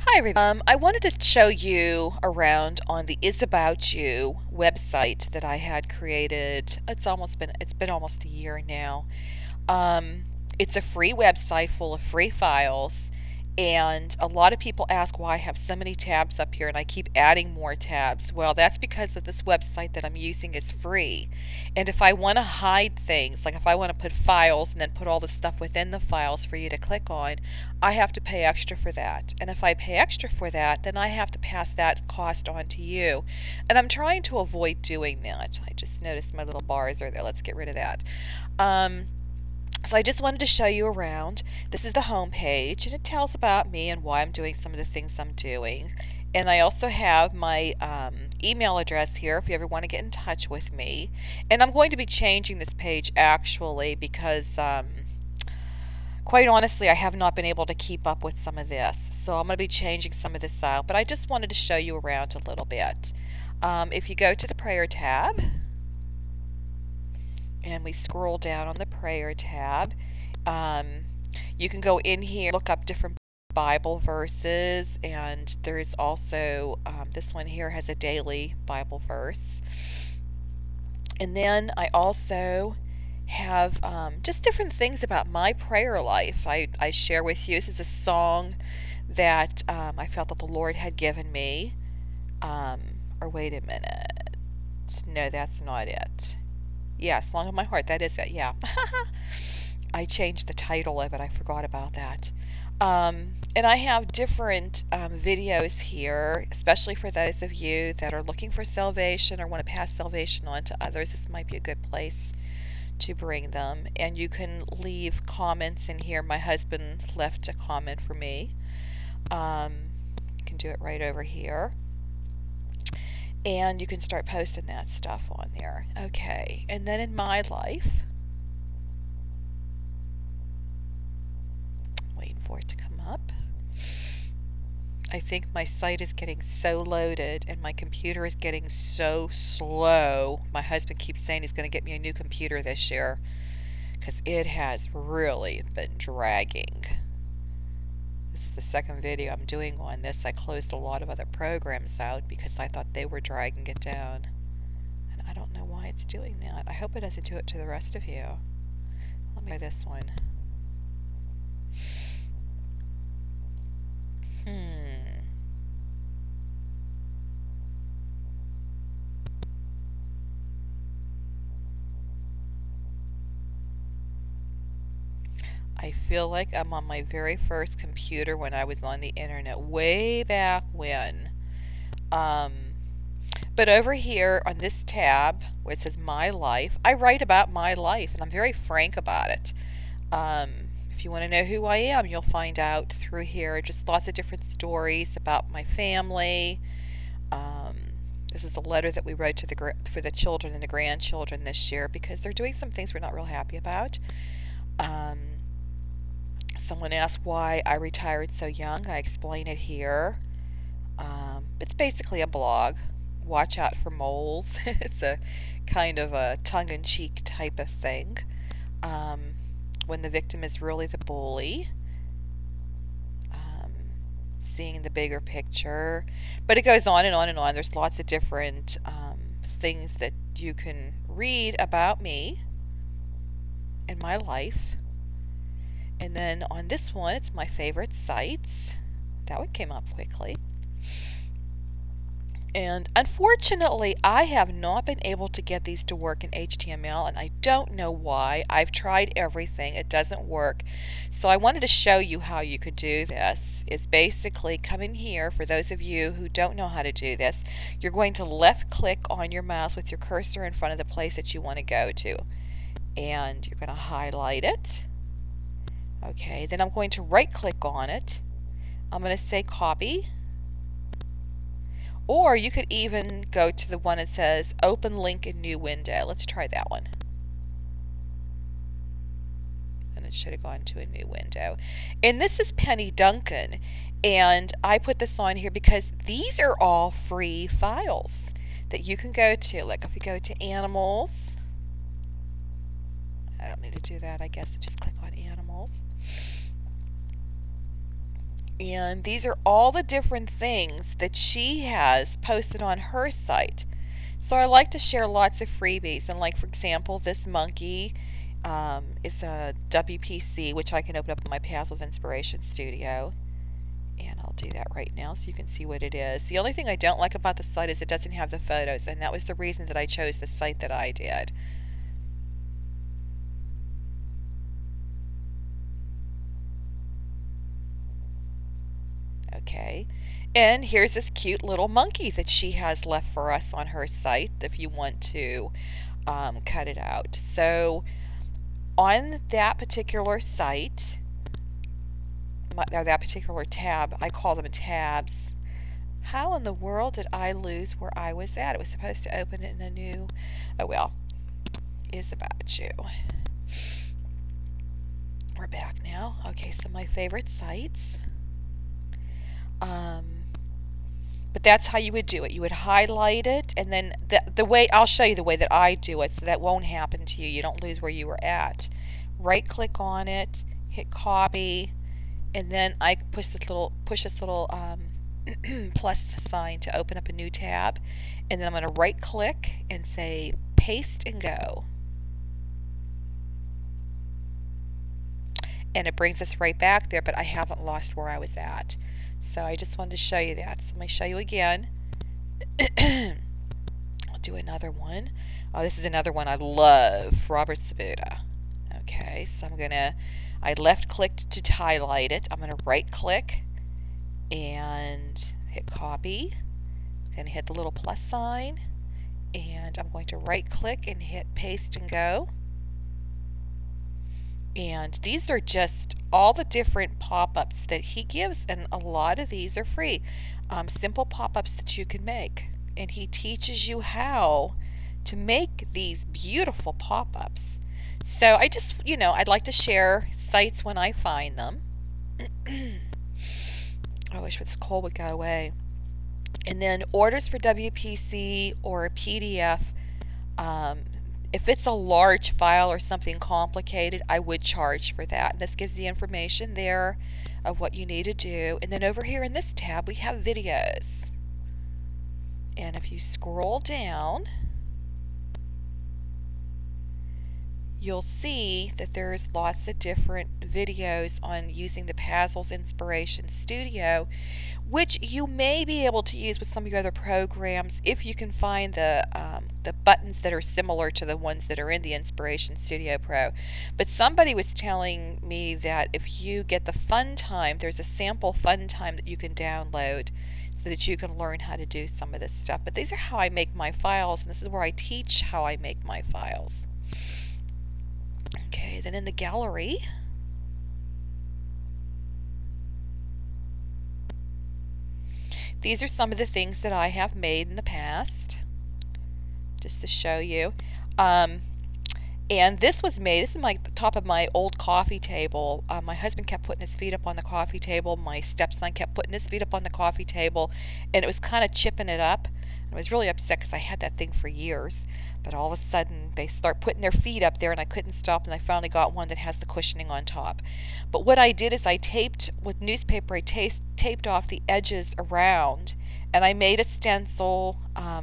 Hi, everyone. I wanted to show you around on the IzzaBoutChu website that I had created. It's been almost a year now. Um, it's a free website full of free files, and a lot of people ask why I have so many tabs up here and I keep adding more tabs. Well, that's because of this website that I'm using is free. And if I want to hide things, like if I want to put files and then put all the stuff within the files for you to click on, I have to pay extra for that. And if I pay extra for that, then I have to pass that cost on to you. And I'm trying to avoid doing that. I just noticed my little bars are there. Let's get rid of that. Um, so I just wanted to show you around. This is the home page, and it tells about me and why I'm doing some of the things I'm doing. And I also have my email address here if you ever want to get in touch with me. And I'm going to be changing this page actually because quite honestly, I have not been able to keep up with some of this. So I'm going to be changing some of this out, but I just wanted to show you around a little bit. If you go to the prayer tab, and we scroll down on the prayer tab, um, you can go in here, look up different Bible verses, and there's also this one here has a daily Bible verse. And then I also have just different things about my prayer life. I share with you. This is a song that I felt that the Lord had given me. Um, or wait a minute. No, that's not it. Yeah, Song of My Heart. That is it. Yeah. I changed the title of it. I forgot about that. And I have different videos here, especially for those of you that are looking for salvation or want to pass salvation on to others. This might be a good place to bring them. And you can leave comments in here. My husband left a comment for me. Um, you can do it right over here. And you can start posting that stuff on there. Okay, and then in my life, waiting for it to come up. I think my site is getting so loaded and my computer is getting so slow. My husband keeps saying he's going to get me a new computer this year because it has really been dragging. This is the second video I'm doing on this. I closed a lot of other programs out because I thought they were dragging it down. And I don't know why it's doing that. I hope it doesn't do it to the rest of you. Let me try this one. I feel like I'm on my very first computer when I was on the internet way back when. Um, but over here on this tab where it says My Life, I write about my life and I'm very frank about it. Um, if you want to know who I am, you'll find out through here. Just lots of different stories about my family. Um, this is a letter that we wrote to for the children and the grandchildren this year because they're doing some things we're not real happy about. Um, Someone asked why I retired so young. I explain it here. It's basically a blog. Watch out for moles. It's a kind of a tongue-in-cheek type of thing. Um, when the victim is really the bully. Um, Seeing the bigger picture. But it goes on and on and on. There's lots of different things that you can read about me and my life. And then on this one, it's my favorite sites. That one came up quickly. And unfortunately, I have not been able to get these to work in HTML, and I don't know why. I've tried everything. It doesn't work. So I wanted to show you how you could do this. It's basically come in here, for those of you who don't know how to do this, you're going to left click on your mouse with your cursor in front of the place that you want to go to. And you're going to highlight it. Okay, then I'm going to right click on it. I'm going to say copy. Or you could even go to the one that says open link in new window. Let's try that one. And it should have gone to a new window. And this is Penny Duncan. And I put this on here because these are all free files that you can go to. Like if you go to animals, I don't need to do that, I guess. Just click on animals. And these are all the different things that she has posted on her site. So I like to share lots of freebies. And like, for example, this monkey is a WPC, which I can open up in my Puzzles Inspiration Studio. And I'll do that right now so you can see what it is. The only thing I don't like about the site is it doesn't have the photos, and that was the reason that I chose the site that I did. Okay, and here's this cute little monkey that she has left for us on her site if you want to cut it out. So on that particular site, or that particular tab, I call them tabs. How in the world did I lose where I was at? It was supposed to open it in a new, oh well, IzzaBoutChu. We're back now. Okay, so my favorite sites. But that's how you would do it. You would highlight it, and then the way, I'll show you the way that I do it so that won't happen to you. You don't lose where you were at. Right click on it, hit copy, and then I push this little plus sign to open up a new tab, and then I'm going to right click and say paste and go. And it brings us right back there, but I haven't lost where I was at. So I just wanted to show you that. So let me show you again. I'll do another one. Oh, this is another one I love, Robert Sabuda. Okay, so I left clicked to highlight it. I'm going to right click and hit copy. I'm going to hit the little plus sign, and I'm going to right click and hit paste and go. And these are just all the different pop-ups that he gives, and a lot of these are free. Simple pop-ups that you can make. And he teaches you how to make these beautiful pop-ups. So I just, I'd like to share sites when I find them. I wish this cold would go away. And then orders for WPC or a PDF. If it's a large file or something complicated, I would charge for that. And this gives the information there of what you need to do. And then over here in this tab, we have videos. And if you scroll down, you'll see that there's lots of different videos on using the Puzzles Inspiration Studio, which you may be able to use with some of your other programs if you can find the buttons that are similar to the ones that are in the Inspiration Studio Pro. But somebody was telling me that if you get the fun time, there's a sample fun time that you can download so that you can learn how to do some of this stuff. But these are how I make my files, and this is where I teach how I make my files. Okay, then in the gallery, these are some of the things that I have made in the past, just to show you. And this was made, this is the top of my old coffee table. My husband kept putting his feet up on the coffee table. My stepson kept putting his feet up on the coffee table, and it was kind of chipping it up. I was really upset because I had that thing for years, but all of a sudden they start putting their feet up there and I couldn't stop, and I finally got one that has the cushioning on top. But what I did is I taped with newspaper, I taped off the edges around, and I made a stencil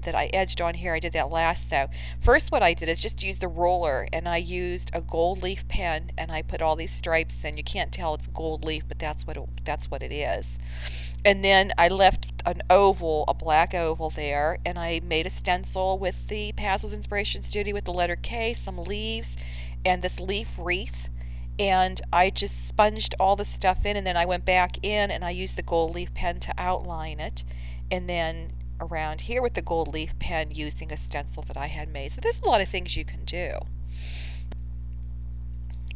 that I edged on here. I did that last though. First what I did is just use the roller, and I used a gold leaf pen, and I put all these stripes in. You can't tell it's gold leaf, but that's what it is. And then I left an oval, a black oval there, and I made a stencil with the Puzzles Inspiration Studio with the letter K, some leaves, and this leaf wreath. And I just sponged all the stuff in, and then I went back in and I used the gold leaf pen to outline it. And then around here with the gold leaf pen using a stencil that I had made. So there's a lot of things you can do.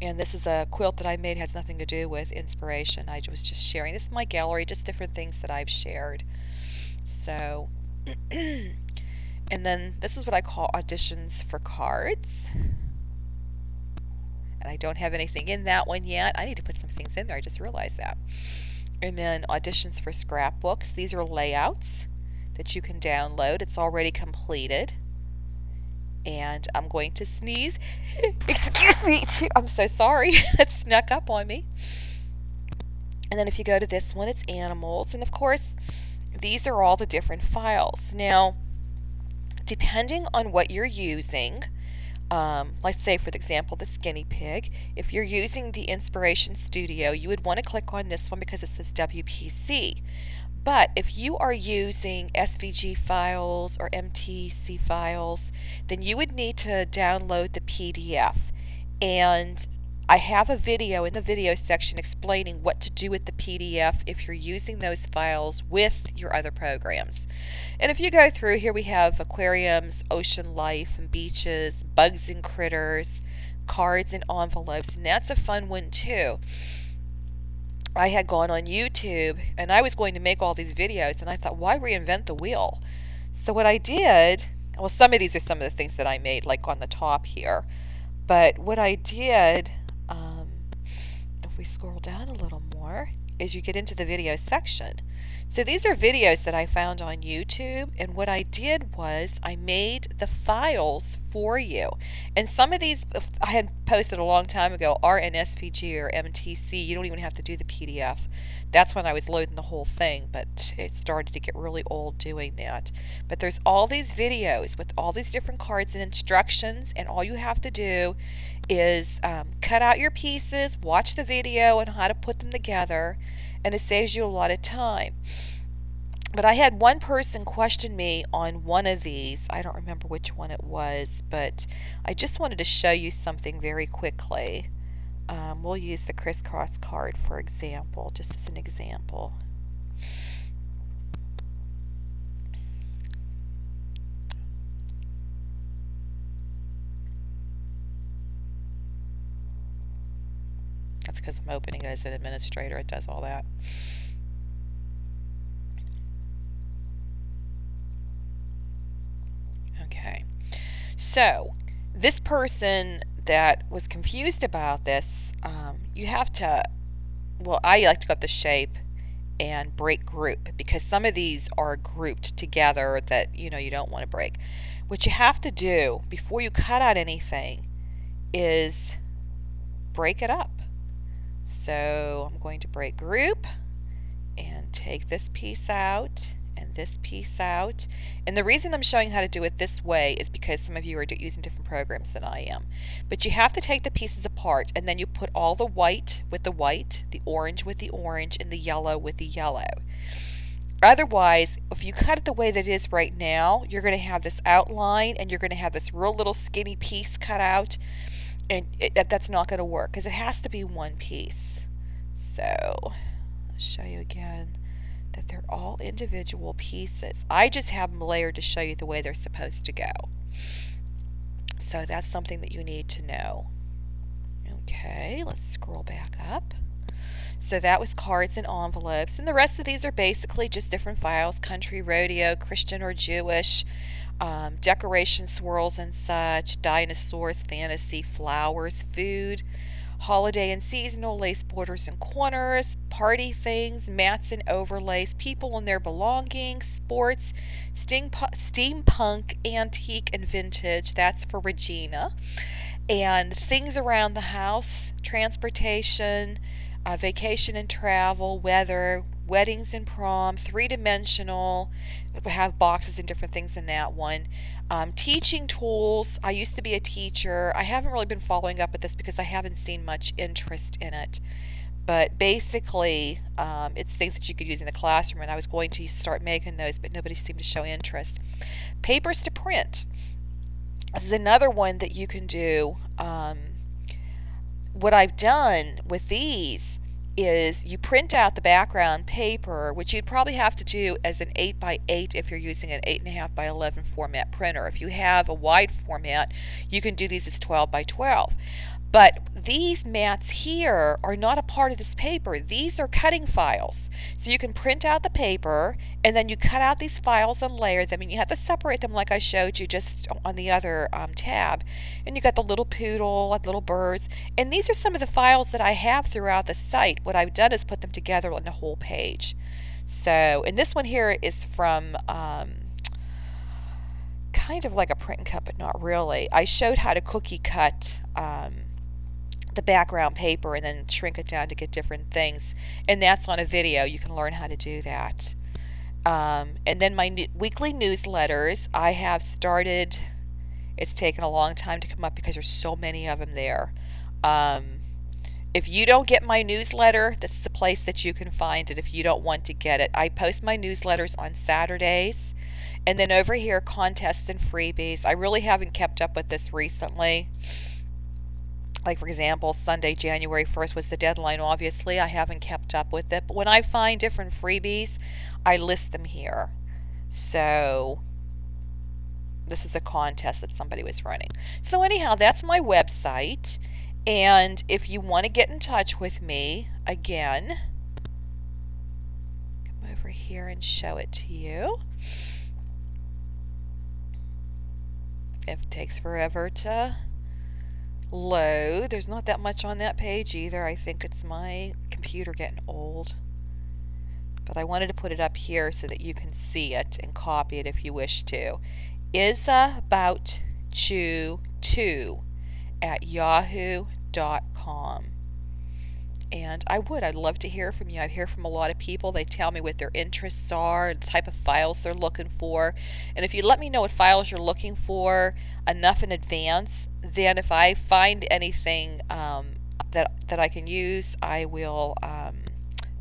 And this is a quilt that I made, has nothing to do with inspiration. I was just sharing. This is my gallery, just different things that I've shared. So, and then this is what I call auditions for cards. And I don't have anything in that one yet. I need to put some things in there. I just realized that. And then auditions for scrapbooks. These are layouts that you can download. It's already completed. And I'm going to sneeze. Excuse me. I'm so sorry. That snuck up on me. And then if you go to this one, it's animals. And of course, these are all the different files. Now, depending on what you're using, let's say for example the skinny pig, if you're using the Inspiration Studio, you would want to click on this one because it says WPC. But if you are using SVG files or MTC files, then you would need to download the PDF. And I have a video in the video section explaining what to do with the PDF if you're using those files with your other programs. And if you go through here, we have aquariums, ocean life and beaches, bugs and critters, cards and envelopes, and that's a fun one too. I had gone on YouTube and I was going to make all these videos, and I thought, why reinvent the wheel? So what I did, well, some of these are some of the things that I made, like on the top here. But what I did, if we scroll down a little more, is you get into the video section. So these are videos that I found on YouTube, and what I did was I made the files for you. And some of these I had posted a long time ago are in SVG or MTC. You don't even have to do the PDF. That's when I was loading the whole thing, but it started to get really old doing that. But there's all these videos with all these different cards and instructions, and all you have to do is cut out your pieces, watch the video on how to put them together, and it saves you a lot of time. But I had one person question me on one of these. I don't remember which one it was, but I just wanted to show you something very quickly. We'll use the crisscross card for example, just as an example. That's because I'm opening it as an administrator. It does all that. Okay. So, this person that was confused about this, you have to, well, I like to go up the shape and break group, because some of these are grouped together that you don't want to break. What you have to do before you cut out anything is break it up. So I'm going to break group and take this piece out and this piece out. And the reason I'm showing how to do it this way is because some of you are using different programs than I am. But you have to take the pieces apart, and then you put all the white with the white, the orange with the orange, and the yellow with the yellow. Otherwise, if you cut it the way that it is right now, you're going to have this outline and you're going to have this real little skinny piece cut out, and that's not going to work because it has to be one piece. So I'll show you again that they're all individual pieces. I just have them layered to show you the way they're supposed to go. So that's something that you need to know. Okay, let's scroll back up. So that was cards and envelopes, and the rest of these are basically just different files: country, rodeo, Christian or Jewish, decoration swirls and such, dinosaurs, fantasy, flowers, food, holiday and seasonal, lace borders and corners, party things, mats and overlays, people and their belongings, sports, steampunk, antique, and vintage. That's for Regina. And things around the house, transportation, vacation and travel, weather, weddings and prom, three-dimensional. We have boxes and different things in that one. Teaching tools. I used to be a teacher. I haven't really been following up with this because I haven't seen much interest in it. But basically, it's things that you could use in the classroom, and I was going to start making those, but nobody seemed to show interest. Papers to print. This is another one that you can do. What I've done with these is you print out the background paper, which you'd probably have to do as an 8x8 if you're using an 8.5x11 format printer. If you have a wide format, you can do these as 12x12. But these mats here are not a part of this paper. These are cutting files. So you can print out the paper, and then you cut out these files and layer them, and you have to separate them like I showed you just on the other tab. And you got the little poodle, like little birds. And these are some of the files that I have throughout the site. What I've done is put them together on the whole page. So, and this one here is from kind of like a print and cut, but not really. I showed how to cookie cut the background paper and then shrink it down to get different things. And that's on a video. You can learn how to do that. And then my weekly newsletters, I have started. It's taken a long time to come up because there's so many of them there. Um, if you don't get my newsletter, this is the place that you can find it if you don't want to get it. I post my newsletters on Saturdays. And then over here, contests and freebies. I really haven't kept up with this recently. Like, for example, Sunday, January 1st was the deadline. Obviously, I haven't kept up with it. But when I find different freebies, I list them here. So this is a contest that somebody was running. So anyhow, that's my website. And if you want to get in touch with me, again, come over here and show it to you. It takes forever to load. There's not that much on that page either. I think it's my computer getting old. But I wanted to put it up here so that you can see it and copy it if you wish to. IzzaBoutChu2 at yahoo.com. And I'd love to hear from you. I hear from a lot of people. They tell me what their interests are, the type of files they're looking for. And if you let me know what files you're looking for enough in advance, then if I find anything that I can use, I will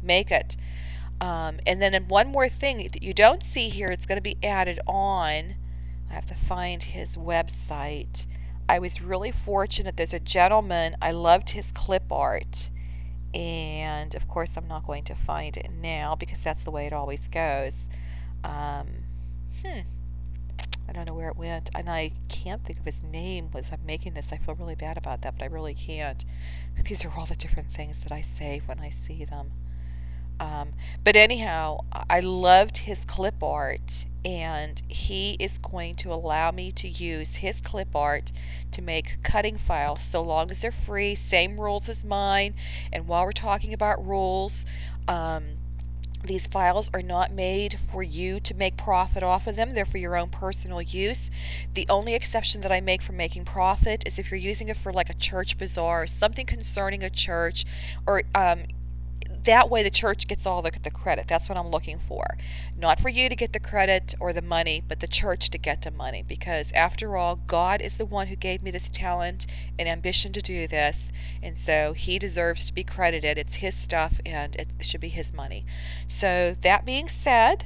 make it. And then one more thing that you don't see here, it's going to be added on. I have to find his website. I was really fortunate. There's a gentleman, I loved his clip art. And of course I'm not going to find it now because that's the way it always goes. I don't know where it went, and I can't think of his name. As I'm making this, I feel really bad about that, but I really can't. These are all the different things that I save when I see them. But anyhow, I loved his clip art, and he is going to allow me to use his clip art to make cutting files so long as they're free, same rules as mine. And while we're talking about rules, these files are not made for you to make profit off of them. They're for your own personal use. The only exception that I make for making profit is if you're using it for like a church bazaar or something concerning a church, or that way the church gets all the credit. That's what I'm looking for. Not for you to get the credit or the money, but the church to get the money. Because after all, God is the one who gave me this talent and ambition to do this. And so he deserves to be credited. It's his stuff and it should be his money. So that being said,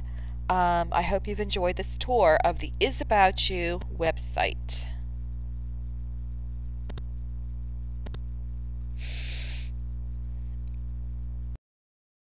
I hope you've enjoyed this tour of the IzzaBoutChu website.